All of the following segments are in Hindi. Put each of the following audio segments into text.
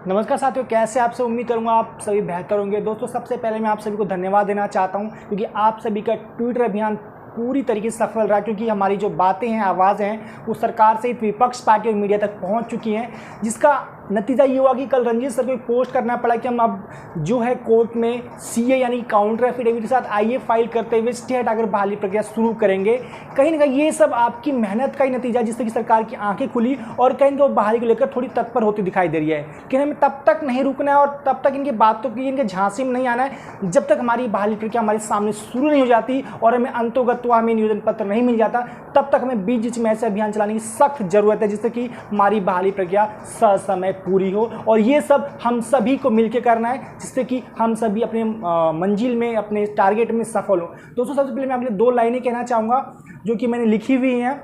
नमस्कार साथियों, कैसे आप सब। उम्मीद करूंगा आप सभी बेहतर होंगे। दोस्तों, सबसे पहले मैं आप सभी को धन्यवाद देना चाहता हूं क्योंकि आप सभी का ट्विटर अभियान पूरी तरीके से सफल रहा, क्योंकि हमारी जो बातें हैं, आवाज़ें हैं, वो सरकार से विपक्ष पार्टी और मीडिया तक पहुंच चुकी हैं, जिसका नतीजा ये हुआ कि कल रंजीत सर को पोस्ट करना पड़ा कि हम अब जो है कोर्ट में सीए यानी काउंटर एफिडेविट के साथ आईए फाइल करते हुए स्टे हटाकर बहाली प्रक्रिया शुरू करेंगे। कहीं ना कहीं ये सब आपकी मेहनत का ही नतीजा, जिससे कि सरकार की आंखें खुली और कहीं वो बहाली को लेकर थोड़ी तत्पर होती दिखाई दे रही है कि हमें तब तक नहीं रुकना है और तब तक इनकी बातों की, इनके झांसे में नहीं आना है जब तक हमारी बहाली प्रक्रिया हमारे सामने शुरू नहीं हो जाती और हमें अंतोगत्वा हमें नियोजन पत्र नहीं मिल जाता। तब तक हमें बीच में ऐसे अभियान चलाने की सख्त जरूरत है जिससे कि हमारी बहाली प्रक्रिया ससमय पूरी हो। और ये सब हम सभी को मिलकर करना है जिससे कि हम सभी अपने मंजिल में, अपने टारगेट में सफल हो। दोस्तों, सबसे पहले मैं आपके 2 लाइनें कहना चाहूँगा जो कि मैंने लिखी हुई हैं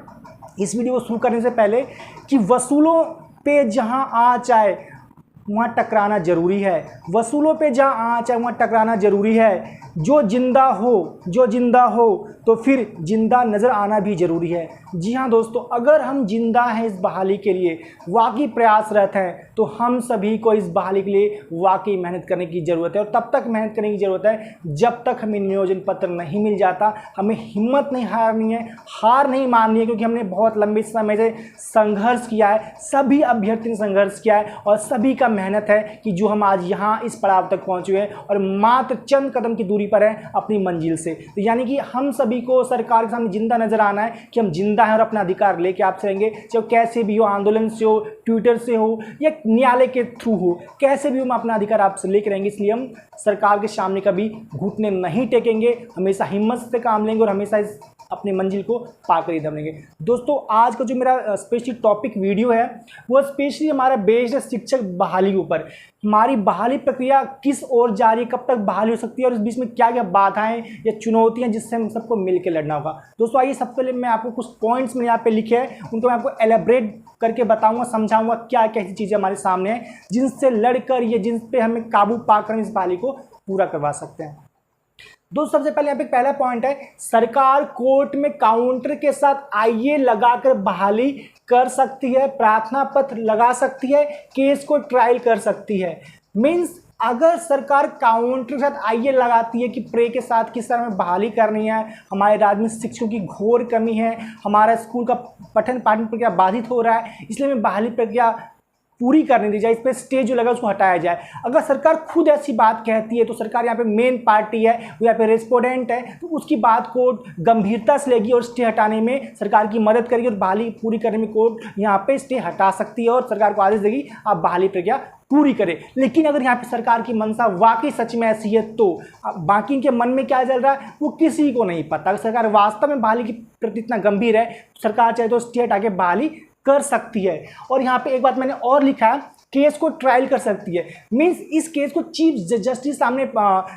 इस वीडियो को शुरू करने से पहले कि वसूलों पे जहां आँच आए वहाँ टकराना जरूरी है। वसूलों पे जहाँ आँच आए वहाँ टकराना जरूरी है। जो जिंदा हो तो फिर जिंदा नज़र आना भी ज़रूरी है। जी हाँ दोस्तों, अगर हम जिंदा हैं इस बहाली के लिए, वाकई प्रयासरत हैं, तो हम सभी को इस बहाली के लिए वाकई मेहनत करने की ज़रूरत है। और तब तक मेहनत करने की ज़रूरत है जब तक हमें नियोजन पत्र नहीं मिल जाता। हमें हिम्मत नहीं हारनी है, हार नहीं माननी है, क्योंकि हमने बहुत लंबे समय से संघर्ष किया है। सभी अभ्यर्थी ने संघर्ष किया है और सभी का मेहनत है कि जो हम आज यहाँ इस पड़ाव तक पहुँचे हैं और मात्र चंद कदम की दूरी पर हैं अपनी मंजिल से। तो यानी कि हम सभी को सरकार के सामने जिंदा नजर आना है कि हम जिंदा हैं और अपना अधिकार लेके आपसे रहेंगे, चाहे कैसे भी हो, आंदोलन से हो, ट्विटर से हो या न्यायालय के थ्रू हो, कैसे भी हम अपना अधिकार आपसे लेके रहेंगे। इसलिए हम सरकार के सामने कभी घुटने नहीं टेकेंगे, हमेशा हिम्मत से काम लेंगे और हमेशा इस अपनी मंजिल को पाकर ही दम लेंगे। दोस्तों, आज का जो मेरा स्पेशली टॉपिक वीडियो है वो स्पेशली हमारा बेस्ड है शिक्षक बहाली के ऊपर। हमारी बहाली प्रक्रिया किस ओर जा रही है, कब तक बहाली हो सकती है और इस बीच में क्या क्या बाधाएं या चुनौतियां जिससे हम सबको मिलकर लड़ना होगा। दोस्तों, आइए सबसे पहले मैं आपको कुछ पॉइंट्स मैंने यहाँ पे लिखे हैं, उनको मैं आपको एलेबरेट करके बताऊंगा, समझाऊंगा क्या क्या ऐसी चीज़ें हमारे सामने हैं जिनसे लड़कर या जिन पे हमें काबू पाकर इस बहाली को पूरा करवा सकते हैं। दोस्तों, सबसे पहले यहाँ पे पहला पॉइंट है, सरकार कोर्ट में काउंटर के साथ आईए लगाकर बहाली कर सकती है, प्रार्थना पत्र लगा सकती है, केस को ट्रायल कर सकती है। मीन्स अगर सरकार काउंटर के साथ आईए लगाती है कि प्रे के साथ किस तरह में बहाली करनी है, हमारे राज्य में शिक्षकों की घोर कमी है, हमारा स्कूल का पठन पाठन प्रक्रिया बाधित हो रहा है, इसलिए हमें बहाली प्रक्रिया पूरी करने दी जाए, इस पर स्टे जो लगा उसको हटाया जाए। अगर सरकार खुद ऐसी बात कहती है तो सरकार यहाँ पे मेन पार्टी है, वो यहाँ पे रेस्पोंडेंट है, तो उसकी बात कोर्ट गंभीरता से लेगी और स्टे हटाने में सरकार की मदद करेगी और बहाली पूरी करने में कोर्ट यहाँ पे स्टे हटा सकती है और सरकार को आदेश देगी आप बहाली प्रक्रिया पूरी करें। लेकिन अगर यहाँ पे सरकार की मंशा वाकई सच में ऐसी है तो बाकी के मन में क्या चल रहा है वो किसी को नहीं पता। अगर सरकार वास्तव में बहाली के प्रति इतना गंभीर है, सरकार चाहे तो स्टे हटा के बहाली कर सकती है। और यहाँ पे एक बात मैंने और लिखा है, केस को ट्रायल कर सकती है। मीन्स इस केस को चीफ जस्टिस सामने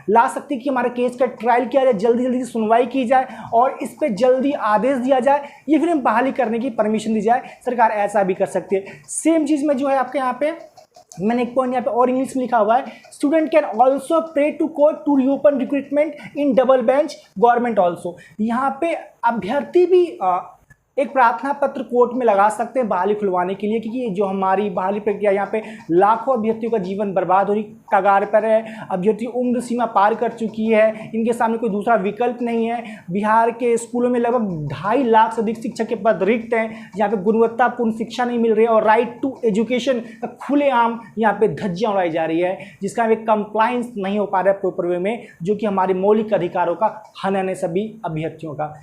ला सकती है कि हमारे केस का ट्रायल किया जाए, जल्दी जल्दी सुनवाई की जाए और इस पे जल्दी आदेश दिया जाए, ये फिर हम बहाली करने की परमिशन दी जाए। सरकार ऐसा भी कर सकती है। सेम चीज़ में जो है आपके यहाँ पे मैंने एक पॉइंट यहाँ पे और इंग्लिश में लिखा हुआ है, student can also pray to court to reopen recruitment in double bench government also. यहाँ पे अभ्यर्थी भी एक प्रार्थना पत्र कोर्ट में लगा सकते हैं बहाली खुलवाने के लिए, क्योंकि जो हमारी बहाली प्रक्रिया यहाँ पे लाखों अभ्यर्थियों का जीवन बर्बाद होने की कगार पर है। अभ्यर्थी उम्र सीमा पार कर चुकी है, इनके सामने कोई दूसरा विकल्प नहीं है। बिहार के स्कूलों में लगभग 2.5 लाख से अधिक शिक्षक के पद रिक्त हैं, जहाँ पे गुणवत्तापूर्ण शिक्षा नहीं मिल रही है और राइट टू एजुकेशन खुलेआम यहाँ पे धज्जियाँ उड़ाई जा रही है, जिसका एक कंप्लाइंस नहीं हो पा रहा है प्रॉपर वे में, जो कि हमारे मौलिक अधिकारों का हनन है सभी अभ्यर्थियों का।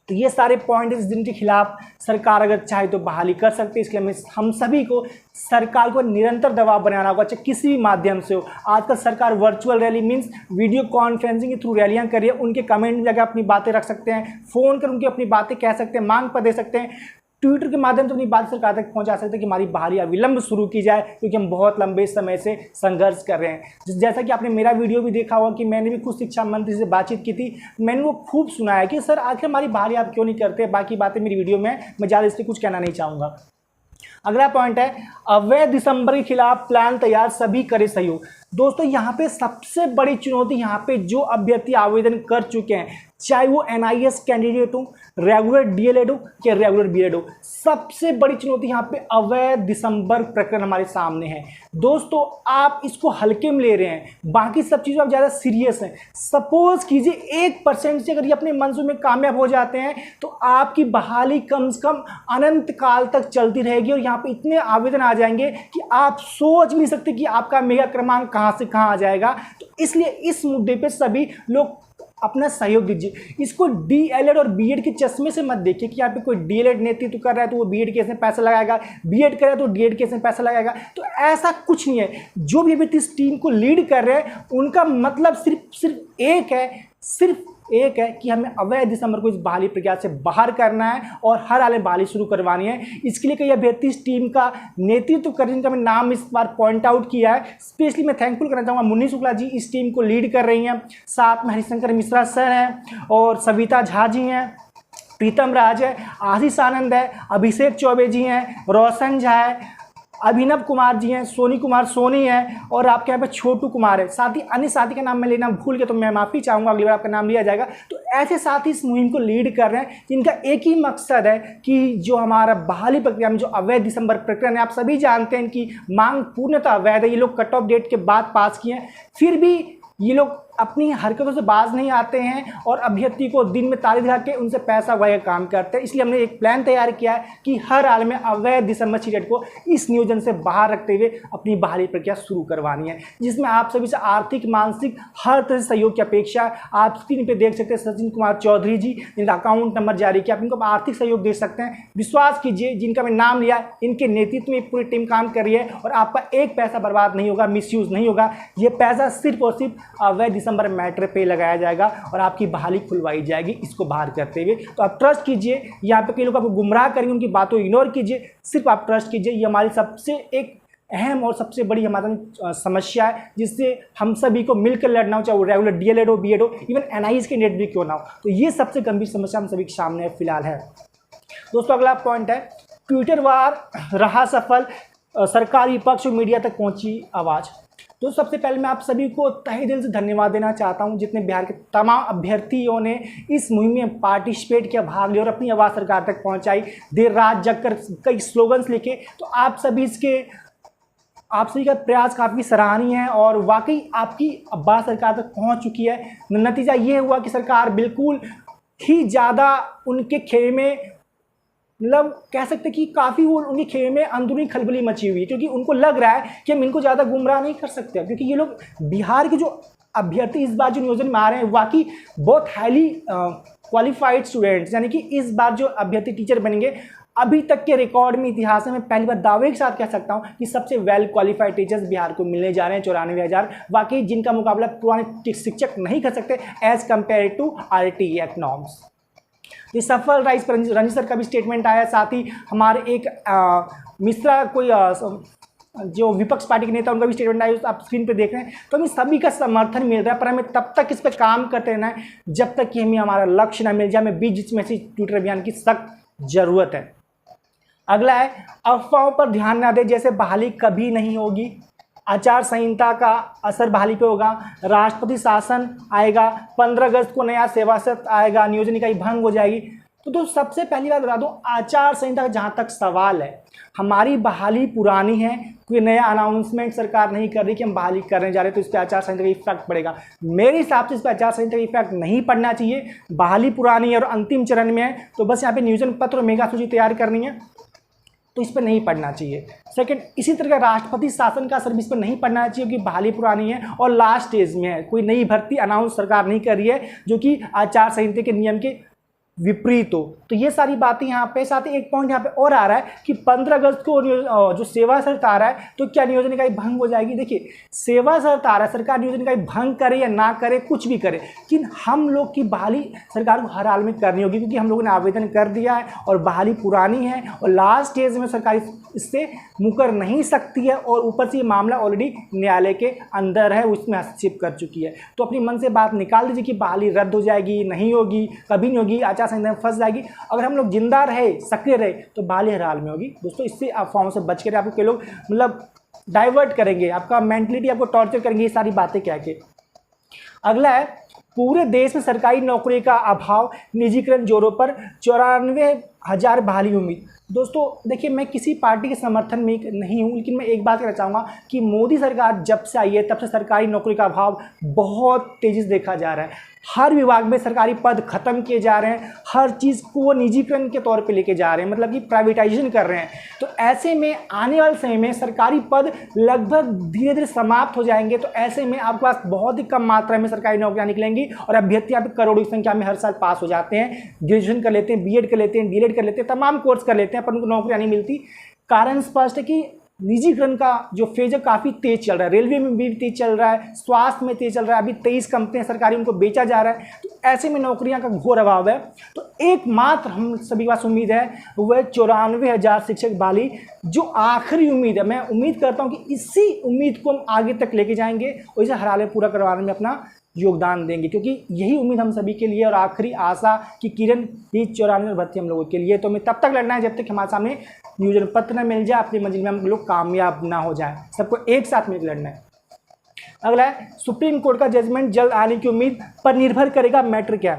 तो ये सारे पॉइंट जिनके खिलाफ सरकार अगर चाहे तो बहाली कर सकती है। इसलिए हम सभी को सरकार को निरंतर दबाव बनाना होगा, चाहे किसी भी माध्यम से हो। आजकल सरकार virtual rally means video conferencing के थ्रू रैलियां कर रही है, उनके कमेंट में जाकर अपनी बातें रख सकते हैं, फ़ोन कर उनकी अपनी बातें कह सकते हैं, मांग पर दे सकते हैं, ट्विटर के माध्यम से अपनी बात सरकार तक पहुंचा सकते हैं कि हमारी बहाली अविलंब शुरू की जाए, क्योंकि हम बहुत लंबे समय से संघर्ष कर रहे हैं। जैसा कि आपने मेरा वीडियो भी देखा होगा कि मैंने भी खुद शिक्षा मंत्री से बातचीत की थी, मैंने वो खूब सुनाया कि सर आखिर हमारी बहाली आप क्यों नहीं करते। बाकी बातें मेरी वीडियो में मैं ज़्यादा इस पर कुछ कहना नहीं चाहूँगा। अगला पॉइंट है, अवैध दिसंबर के खिलाफ प्लान तैयार, सभी करे सहयोग। दोस्तों, यहाँ पे सबसे बड़ी चुनौती, यहाँ पे जो अभ्यर्थी आवेदन कर चुके हैं चाहे वो NIS कैंडिडेट हो, रेगुलर DLED हो या रेगुलर BEd हो। सबसे बड़ी चुनौती यहाँ पे अवैध दिसंबर प्रकरण हमारे सामने है। दोस्तों आप इसको हल्के में ले रहे हैं, बाकी सब चीज़ों आप ज़्यादा सीरियस हैं। सपोज कीजिए 1% से अगर ये अपने मंसूबे में कामयाब हो जाते हैं तो आपकी बहाली कम से कम अनंत काल तक चलती रहेगी और यहाँ पे इतने आवेदन आ जाएंगे कि आप सोच भी नहीं सकते कि आपका मेगा क्रमांक कहाँ से कहाँ आ जाएगा। तो इसलिए इस मुद्दे पे सभी लोग अपना सहयोग दीजिए। इसको DLED और BEd के चश्मे से मत देखिए कि यहाँ पे कोई DLED नेतृत्व कर रहा है तो वो BEd केस में पैसा लगाएगा, BEd कर रहा है तो DLED केस में पैसा लगाएगा। तो ऐसा कुछ नहीं है। जो भी अभी इस टीम को लीड कर रहे हैं उनका मतलब सिर्फ एक है कि हमें अवैध दिसंबर को इस बहाली प्रक्रिया से बाहर करना है और हर हाल में बहाली शुरू करवानी है। इसके लिए कई अभ्यर्थी इस टीम का नेतृत्व कर जिनका मैं नाम इस बार पॉइंट आउट किया है। स्पेशली मैं थैंकफुल करना चाहूँगा मुन्नी शुक्ला जी इस टीम को लीड कर रही हैं, साथ में हरिशंकर मिश्रा सर हैं और सविता झा जी हैं, प्रीतम राज है, आशीष आनंद है, अभिषेक चौबे जी हैं, रोशन झा है, अभिनव कुमार जी हैं, सोनी कुमार सोनी है और आपके यहाँ पे छोटू कुमार है। साथ ही अन्य साथी का नाम मैं लेना भूल गया तो मैं माफ़ी चाहूँगा, अगली बार आपका नाम लिया जाएगा। तो ऐसे साथी इस मुहिम को लीड कर रहे हैं जिनका एक ही मकसद है कि जो हमारा बहाली प्रक्रिया में जो अवैध दिसंबर प्रकरण है, आप सभी जानते हैं इनकी मांग पूर्णतः अवैध है। ये लोग कट ऑफ डेट के बाद पास किए हैं, फिर भी ये लोग अपनी हरकतों से बाज नहीं आते हैं और अभ्यर्थी को दिन में ताली दिखा के उनसे पैसा वगैरह काम करते हैं। इसलिए हमने एक प्लान तैयार किया है कि हर हाल में अवैध दिसंबर सीटेट को इस नियोजन से बाहर रखते हुए अपनी बहाली प्रक्रिया शुरू करवानी है, जिसमें आप सभी से आर्थिक मानसिक हर तरह से सहयोग की अपेक्षा है। आप स्क्रीन पर देख सकते हैं सचिन कुमार चौधरी जी जिनका अकाउंट नंबर जारी किया, आप इनको आर्थिक सहयोग दे सकते हैं। विश्वास कीजिए जिनका मैं नाम लिया इनके नेतृत्व में पूरी टीम काम कर रही है और आपका एक पैसा बर्बाद नहीं होगा, मिसयूज नहीं होगा। ये पैसा सिर्फ और सिर्फ अवैध दिसंबर मैटर पे लगाया जाएगा और आपकी बहाली खुलवाई जाएगी इसको बाहर करते हुए। तो आप ट्रस्ट कीजिए, यहाँ पे कई लोग आपको गुमराह करेंगे, उनकी बातों को इग्नोर कीजिए, सिर्फ आप ट्रस्ट कीजिए। ये हमारी सबसे एक अहम और सबसे बड़ी हमारी समस्या है जिससे हम सभी को मिलकर लड़ना हो, चाहे वो रेगुलर DLED हो, BEd हो, इवन NIS के नेट भी क्यों ना हो। तो ये सबसे गंभीर समस्या हम सभी के सामने फिलहाल है। दोस्तों अगला पॉइंट है ट्विटर वार रहा सफल, सरकारी पक्ष और मीडिया तक पहुंची आवाज़। तो सबसे पहले मैं आप सभी को तहे दिल से धन्यवाद देना चाहता हूं जितने बिहार के तमाम अभ्यर्थियों ने इस मुहिम में पार्टिसिपेट किया, भाग लिया और अपनी आवाज़ सरकार तक पहुंचाई, देर रात जगकर कई स्लोगन्स लिखे। तो आप सभी का प्रयास काफ़ी सराहनीय है और वाकई आपकी आवाज़ सरकार तक पहुंच चुकी है। नतीजा ये हुआ कि सरकार बिल्कुल ही ज़्यादा उनके खेमे में मतलब कह सकते कि काफ़ी वो उनके खेमे में अंदरूनी खलबली मची हुई है, क्योंकि उनको लग रहा है कि हम इनको ज़्यादा गुमराह नहीं कर सकते, क्योंकि ये लोग बिहार के जो अभ्यर्थी इस बार जो नियोजन में आ रहे हैं वाकई बहुत हाईली क्वालिफाइड स्टूडेंट्स, यानी कि इस बार जो अभ्यर्थी टीचर बनेंगे अभी तक के रिकॉर्ड में इतिहास में मैं पहली बार दावे के साथ कह सकता हूं कि सबसे वेल क्वालिफाइड टीचर्स बिहार को मिलने जा रहे हैं, 94,000, वाकई जिनका मुकाबला पुराने शिक्षक नहीं कर सकते as compare to RTE act norms. ये सफल रहा, इस पर रंजित सर का भी स्टेटमेंट आया, साथ ही हमारे एक मिश्रा कोई जो विपक्ष पार्टी के नेता उनका भी स्टेटमेंट आया, आप स्क्रीन पे देख रहे हैं। तो हमें सभी का समर्थन मिल रहा है, पर हमें तब तक इस पर काम करते रहना है जब तक कि हमें हमारा लक्ष्य ना मिल जाए। हमें 20 में से ट्विटर अभियान की सख्त जरूरत है। अगला है अफवाहों पर ध्यान ना दें, जैसे बहाली कभी नहीं होगी, आचार संहिता का असर बहाली पे होगा, राष्ट्रपति शासन आएगा, 15 अगस्त को नया सेवा सत्र आएगा, नियोजन इकाई भंग हो जाएगी। तो सबसे पहली बात बता दूं, आचार संहिता का जहाँ तक सवाल है, हमारी बहाली पुरानी है, कोई नया अनाउंसमेंट सरकार नहीं कर रही कि हम बहाली करने जा रहे हैं तो इस पर आचार संहिता का इफेक्ट पड़ेगा। मेरे हिसाब से इस पर आचार संहिता का इफेक्ट नहीं पड़ना चाहिए। बहाली पुरानी है और अंतिम चरण में है, तो बस यहाँ पे नियोजन पत्र और मेगा सूची तैयार करनी है, तो इस पर नहीं पढ़ना चाहिए। सेकंड, इसी तरह का राष्ट्रपति शासन का असर इस पर नहीं पढ़ना चाहिए क्योंकि बहाली पुरानी है और लास्ट स्टेज में है, कोई नई भर्ती अनाउंस सरकार नहीं कर रही है जो कि आचार संहिता के नियम के विपरीत हो। तो ये सारी बातें यहाँ पे, साथ ही एक पॉइंट यहाँ पे और आ रहा है कि 15 अगस्त को जो सेवा शर्त आ रहा है तो क्या नियोजन इकाई भंग हो जाएगी। देखिए, सेवा शर्त आ रहा है, सरकार नियोजन इकाई भंग करे या ना करे, कुछ भी करे, लेकिन हम लोग की बहाली सरकार को हर हाल में करनी होगी क्योंकि हम लोगों ने आवेदन कर दिया है और बहाली पुरानी है और लास्ट स्टेज में सरकार इससे मुकर नहीं सकती है और ऊपर से ये मामला ऑलरेडी न्यायालय के अंदर है, उसमें हस्तक्षेप कर चुकी है। तो अपनी मन से बात निकाल दीजिए कि बहाली रद्द हो जाएगी, नहीं होगी, कभी नहीं होगी, आचार संहिता में फंस जाएगी। अगर हम लोग जिंदा रहे, सक्रिय रहे, तो बहाली हर हाल में होगी। दोस्तों, इससे अफवाहों से बच कर, आपको के लोग मतलब डाइवर्ट करेंगे, आपका मेंटलिटी आपको टॉर्चर करेंगे ये सारी बातें कह के। अगला है पूरे देश में सरकारी नौकरी का अभाव, निजीकरण जोरों पर, 94,000 बहाली उम्मीद। दोस्तों देखिए, मैं किसी पार्टी के समर्थन में नहीं हूं, लेकिन मैं एक बात कहना चाहूँगा कि मोदी सरकार जब से आई है तब से सरकारी नौकरी का अभाव बहुत तेज़ी से देखा जा रहा है। हर विभाग में सरकारी पद खत्म किए जा रहे हैं, हर चीज़ को वो निजीकरण के तौर पे लेके जा रहे हैं, मतलब कि प्राइवेटाइजेशन कर रहे हैं। तो ऐसे में आने वाले समय में सरकारी पद लगभग धीरे धीरे समाप्त हो जाएंगे। तो ऐसे में आपके पास बहुत ही कम मात्रा में सरकारी नौकरियां निकलेंगी और अभ्यर्थी यहाँ पे करोड़ों की संख्या में हर साल पास हो जाते हैं, ग्रेजुएशन कर लेते हैं, बीएड कर लेते हैं, डीएलएड कर लेते हैं, तमाम कोर्स कर लेते हैं, पर उनको नौकरियाँ नहीं मिलती। कारण स्पष्ट है कि निजीकरण का जो फेज है काफ़ी तेज चल रहा है। रेलवे में भी तेज चल रहा है, स्वास्थ्य में तेज चल रहा है, अभी 23 कंपनियां सरकारी उनको बेचा जा रहा है। तो ऐसे में नौकरियां का घोर अभाव है। तो एकमात्र हम सभी के पास उम्मीद है वह 94,000 शिक्षक बहाली, जो आखिरी उम्मीद है। मैं उम्मीद करता हूं कि इसी उम्मीद को हम आगे तक लेके जाएंगे और इसे हर हाल में पूरा करवाने में अपना योगदान देंगे, क्योंकि यही उम्मीद हम सभी के लिए और आखिरी आशा की किरण ही 94 भर्ती हम लोगों के लिए। तो हमें तब तक लड़ना है जब तक हमारे सामने नियोजन पत्र न मिल जाए, अपनी मंजिल में हम लोग कामयाब ना हो जाए। सबको एक साथ मिलकर लड़ना है। अगला है, सुप्रीम कोर्ट का जजमेंट जल्द आने की उम्मीद पर निर्भर करेगा मैटर क्या।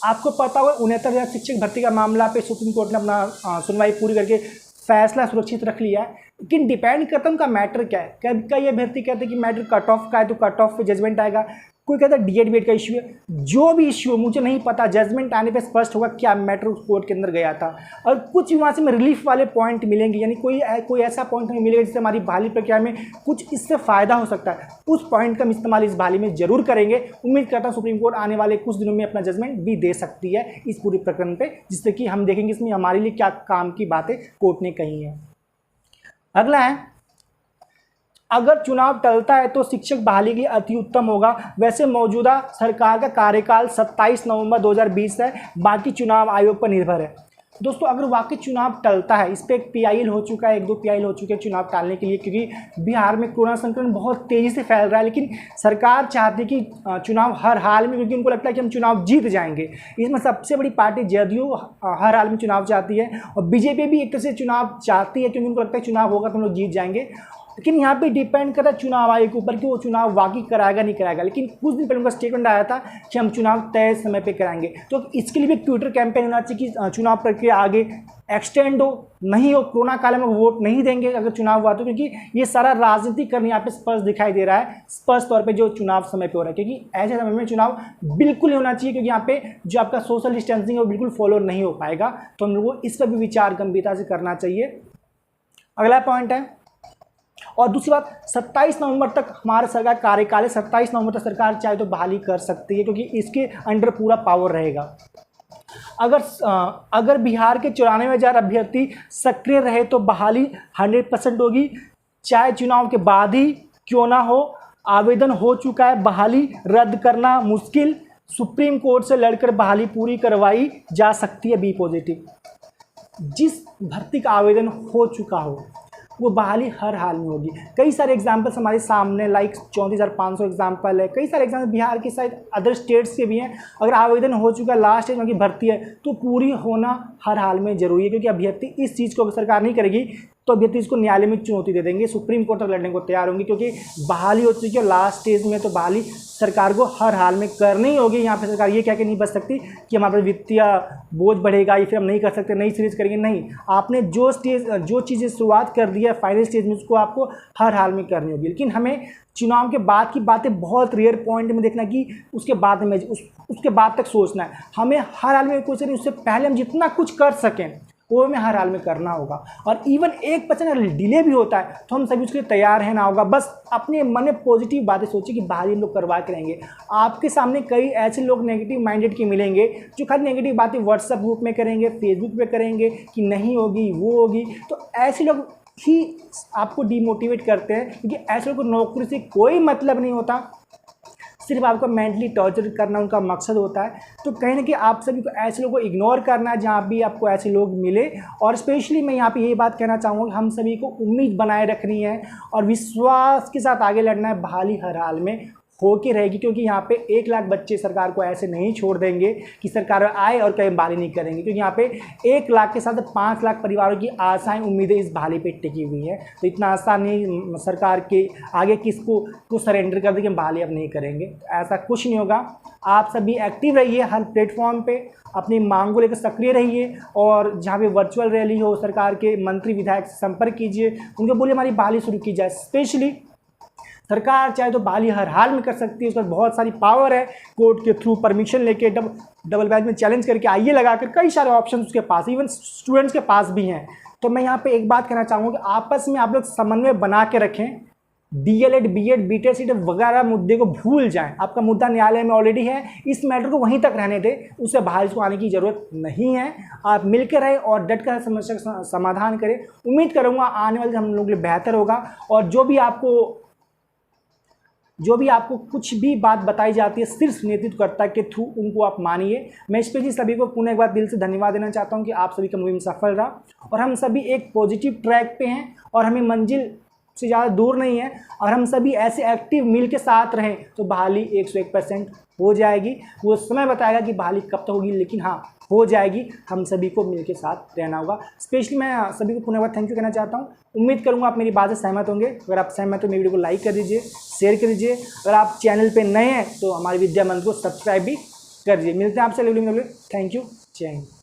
आपको पता होगा 69,000 शिक्षक भर्ती का मामला पे सुप्रीम कोर्ट ने अपना सुनवाई पूरी करके फैसला सुरक्षित रख लिया है, लेकिन डिपेंड करता है उनका मैटर क्या है। कई अभ्यर्थी कहते हैं कि मैटर कट ऑफ का है तो कट ऑफ पे जजमेंट आएगा, कोई कहता है डीएड बीएड का इश्यू है। जो भी इश्यू मुझे नहीं पता, जजमेंट आने पे स्पष्ट होगा क्या मैटर उस कोर्ट के अंदर गया था। और कुछ वहाँ से में रिलीफ वाले पॉइंट मिलेंगे, यानी कोई ऐसा पॉइंट हमें मिलेगा जिससे हमारी बहाली प्रक्रिया में कुछ इससे फ़ायदा हो सकता है। उस पॉइंट का हम इस्तेमाल इस बहाली में जरूर करेंगे। उम्मीद करता हूँ सुप्रीम कोर्ट आने वाले कुछ दिनों में अपना जजमेंट भी दे सकती है इस पूरे प्रकरण पर, जिससे कि हम देखेंगे इसमें हमारे लिए क्या काम की बातें कोर्ट ने कही हैं। अगला है, अगर चुनाव टलता है तो शिक्षक बहाली के लिए अति उत्तम होगा। वैसे मौजूदा सरकार का कार्यकाल 27 नवंबर 2020 है, बाकी चुनाव आयोग पर निर्भर है। दोस्तों अगर वाकई चुनाव टलता है, इस पर एक पीआईएल हो चुका है, 1-2 पीआईएल हो चुके हैं चुनाव टालने के लिए, क्योंकि बिहार में कोरोना संक्रमण बहुत तेज़ी से फैल रहा है। लेकिन सरकार चाहती है कि चुनाव हर हाल में, क्योंकि उनको लगता है कि हम चुनाव जीत जाएंगे। इसमें सबसे बड़ी पार्टी जदयू हर हाल में चुनाव चाहती है, और बीजेपी भी एक तरह से चुनाव चाहती है, क्योंकि उनको लगता है चुनाव होगा तो हम लोग जीत जाएंगे। लेकिन यहाँ पे डिपेंड करता है चुनाव आयोग के ऊपर कि वो चुनाव वाकई कराएगा नहीं कराएगा। लेकिन कुछ दिन पहले उनका स्टेटमेंट आया था कि हम चुनाव तय समय पे कराएंगे। तो इसके लिए भी एक ट्विटर कैंपेन होना चाहिए कि चुनाव प्रक्रिया आगे एक्सटेंड हो, नहीं हो, कोरोना काल में वोट नहीं देंगे अगर चुनाव हुआ तो, क्योंकि ये सारा राजनीति करने यहाँ पे स्पष्ट दिखाई दे रहा है, स्पष्ट तौर पर जो चुनाव समय पर हो रहा है। क्योंकि ऐसे समय में चुनाव बिल्कुल नहीं होना चाहिए, क्योंकि यहाँ पे जो आपका सोशल डिस्टेंसिंग है वो बिल्कुल फॉलो नहीं हो पाएगा। तो हम लोगों को इस पर भी विचार गंभीरता से करना चाहिए। अगला पॉइंट है, और दूसरी बात, 27 नवंबर तक हमारा सरकार कार्यकाल है, 27 नवंबर तक सरकार चाहे तो बहाली कर सकती है, क्योंकि इसके अंडर पूरा पावर रहेगा। अगर बिहार के 94,000 अभ्यर्थी सक्रिय रहे तो बहाली 100% होगी, चाहे चुनाव के बाद ही क्यों ना हो। आवेदन हो चुका है, बहाली रद्द करना मुश्किल, सुप्रीम कोर्ट से लड़कर बहाली पूरी करवाई जा सकती है। बी पॉजिटिव, जिस भर्ती का आवेदन हो चुका हो वो बहाली हर हाल में होगी। कई सारे एग्जाम्पल्स हमारे सामने, लाइक 34,500 एग्जाम्पल है, कई सारे एग्जाम्पल बिहार के शायद अदर स्टेट्स के भी हैं। अगर आवेदन हो चुका है, लास्ट स्टेज में भर्ती है, तो पूरी होना हर हाल में जरूरी है, क्योंकि अभ्यर्थी इस चीज़ को अगर सरकार नहीं करेगी तो अभ्यर्थी इसको न्यायालय में चुनौती दे देंगे, सुप्रीम कोर्ट तक लड़ने को तैयार होंगे, क्योंकि बहाली हो चुकी है लास्ट स्टेज में। तो बहाली सरकार को हर हाल में करनी ही होगी। यहाँ पे सरकार ये कह के नहीं बच सकती कि हमारे पास वित्तीय बोझ बढ़ेगा या फिर हम नहीं कर सकते, नई सीरीज करेंगे। नहीं, आपने जो चीज़ें शुरुआत कर दी है फाइनल स्टेज में, उसको आपको हर हाल में करनी होगी। लेकिन हमें चुनाव के बाद की बातें बहुत रेयर पॉइंट में देखना कि उसके बाद में उसके बाद तक सोचना है। हमें हर हाल में कुछ नहीं, उससे पहले हम जितना कुछ कर सकें वो हमें हर हाल में करना होगा। और इवन 1% अगर डिले भी होता है तो हम सभी उसके लिए तैयार है ना होगा। बस अपने मन में पॉजिटिव बातें सोचिए कि बहाली हम लोग करवा के रहेंगे। आपके सामने कई ऐसे लोग नेगेटिव माइंडेड के मिलेंगे जो खाली नेगेटिव बातें व्हाट्सएप ग्रुप में करेंगे, फेसबुक पे करेंगे कि नहीं होगी, वो होगी। तो ऐसे लोग ही आपको डिमोटिवेट करते हैं, क्योंकि ऐसे लोगों को नौकरी से कोई मतलब नहीं होता, सिर्फ आपको मेंटली टॉर्चर करना उनका मकसद होता है। तो कहीं ना कहीं आप सभी को ऐसे लोगों को इग्नोर करना है जहाँ भी आपको ऐसे लोग मिले। और स्पेशली मैं यहाँ पे ये बात कहना चाहूँगा, हम सभी को उम्मीद बनाए रखनी है और विश्वास के साथ आगे लड़ना है। बहाली हर हाल में हो के रहेगी, क्योंकि यहाँ पे 1 लाख बच्चे सरकार को ऐसे नहीं छोड़ देंगे कि सरकार आए और कहीं बहाली नहीं करेंगे, क्योंकि यहाँ पे 1 लाख के साथ 5 लाख परिवारों की आशाएं उम्मीदें इस बहाली पे टिकी हुई है। तो इतना आसान नहीं सरकार के आगे किसको सरेंडर कर देंगे, बहाली अब नहीं करेंगे, ऐसा कुछ नहीं होगा। आप सभी एक्टिव रहिए हर प्लेटफॉर्म पे, अपनी मांग को लेकर सक्रिय रहिए, और जहाँ पे वर्चुअल रैली हो सरकार के मंत्री विधायक से संपर्क कीजिए, उनको बोलिए हमारी बहाली शुरू की जाए। स्पेशली सरकार चाहे तो बहाली हर हाल में कर सकती है, उस पर बहुत सारी पावर है, कोर्ट के थ्रू परमिशन लेके डबल बेंच में चैलेंज करके आइए लगाकर, कई सारे ऑप्शन उसके पास, इवन स्टूडेंट्स के पास भी हैं। तो मैं यहाँ पे एक बात कहना चाहूँगा कि आपस में आप लोग समन्वय बना के रखें, DLED BEd BTech CTech वगैरह मुद्दे को भूल जाएं। आपका मुद्दा न्यायालय में ऑलरेडी है, इस मैटर को वहीं तक रहने दें, उससे बाहर इसको आने की ज़रूरत नहीं है। आप मिलकर रहें और डट कर समस्या का समाधान करें। उम्मीद करूँगा आने वाले हम लोगों के लिए बेहतर होगा। और जो भी आपको कुछ भी बात बताई जाती है सिर्फ नेतृत्वकर्ता के थ्रू, उनको आप मानिए। मैं इस पे जी सभी को पुनः एक बार दिल से धन्यवाद देना चाहता हूँ कि आप सभी का मुहिम सफल रहा और हम सभी एक पॉजिटिव ट्रैक पे हैं और हमें मंजिल से ज़्यादा दूर नहीं है। और हम सभी ऐसे एक्टिव मिल के साथ रहें तो बहाली 101% हो जाएगी। वो समय बताएगा कि बहाली कब तक होगी, लेकिन हाँ हो जाएगी। हम सभी को मिल के साथ रहना होगा। स्पेशली मैं सभी को पुनः बार थैंक यू कहना चाहता हूँ। उम्मीद करूँगा आप मेरी बात से सहमत होंगे। अगर आप सहमत हो मेरी वीडियो को लाइक कर दीजिए, शेयर कर दीजिए। अगर आप चैनल पर नए हैं तो हमारे विद्या मंत्र को सब्सक्राइब भी कर दीजिए। मिलते हैं आपसे अगली वीडियो में। थैंक यू, जय हिंद।